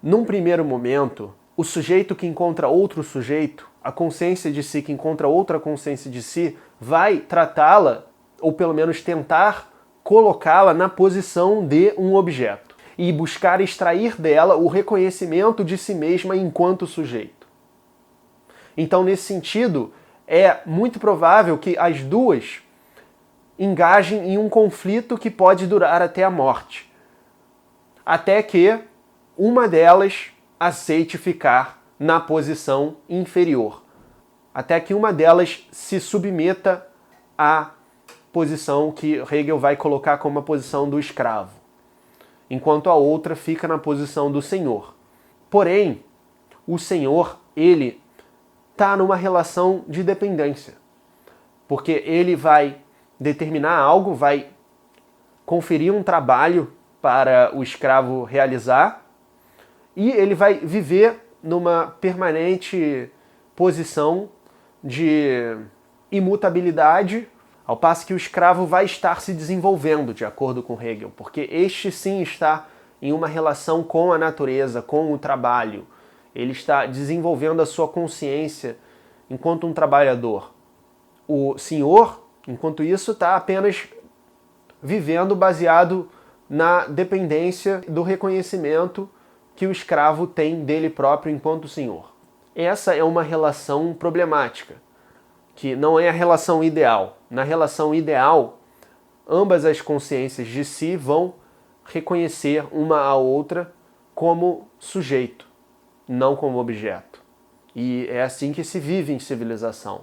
Num primeiro momento, o sujeito que encontra outro sujeito, a consciência de si que encontra outra consciência de si, vai tratá-la, ou pelo menos tentar colocá-la na posição de um objeto e buscar extrair dela o reconhecimento de si mesma enquanto sujeito. Então, nesse sentido, é muito provável que as duas engajem em um conflito que pode durar até a morte, até que uma delas aceite ficar na posição inferior, até que uma delas se submeta à posição que Hegel vai colocar como a posição do escravo, enquanto a outra fica na posição do senhor. Porém, o senhor, ele está numa relação de dependência, porque ele vai determinar algo, vai conferir um trabalho para o escravo realizar, e ele vai viver numa permanente posição de imutabilidade, ao passo que o escravo vai estar se desenvolvendo, de acordo com Hegel, porque este sim está em uma relação com a natureza, com o trabalho. Ele está desenvolvendo a sua consciência enquanto um trabalhador. O senhor, enquanto isso, está apenas vivendo baseado na dependência do reconhecimento que o escravo tem dele próprio enquanto senhor. Essa é uma relação problemática, que não é a relação ideal. Na relação ideal, ambas as consciências de si vão reconhecer uma a outra como sujeito, não como objeto. E é assim que se vive em civilização.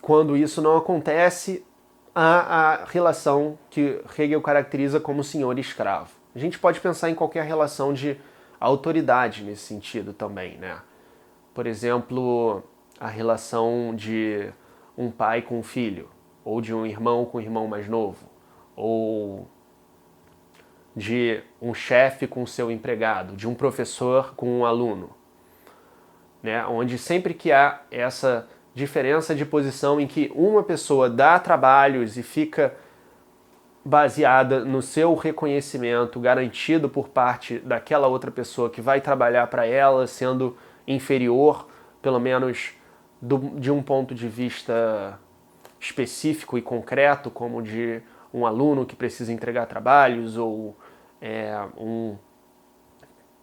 Quando isso não acontece, há a relação que Hegel caracteriza como senhor e escravo. A gente pode pensar em qualquer relação de autoridade nesse sentido também, né? Por exemplo, a relação de um pai com um filho, ou de um irmão com um irmão mais novo, ou de um chefe com seu empregado, de um professor com um aluno, né? Onde sempre que há essa diferença de posição em que uma pessoa dá trabalhos e fica baseada no seu reconhecimento garantido por parte daquela outra pessoa que vai trabalhar para ela, sendo inferior, pelo menos de um ponto de vista específico e concreto, como de um aluno que precisa entregar trabalhos, ou um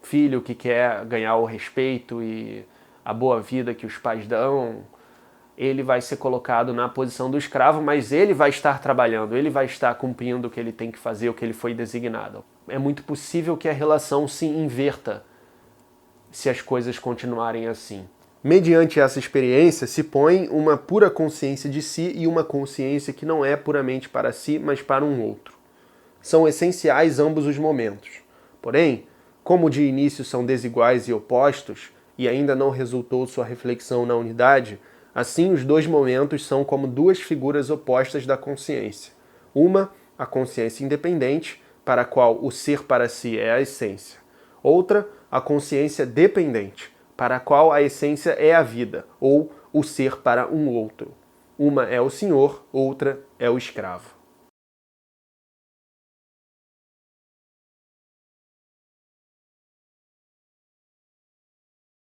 filho que quer ganhar o respeito e a boa vida que os pais dão. Ele vai ser colocado na posição do escravo, mas ele vai estar trabalhando, ele vai estar cumprindo o que ele tem que fazer, o que ele foi designado. É muito possível que a relação se inverta se as coisas continuarem assim. Mediante essa experiência, se põe uma pura consciência de si e uma consciência que não é puramente para si, mas para um outro. São essenciais ambos os momentos. Porém, como de início são desiguais e opostos, e ainda não resultou sua reflexão na unidade, assim, os dois momentos são como duas figuras opostas da consciência. Uma, a consciência independente, para a qual o ser para si é a essência. Outra, a consciência dependente, para a qual a essência é a vida, ou o ser para um outro. Uma é o senhor, outra é o escravo.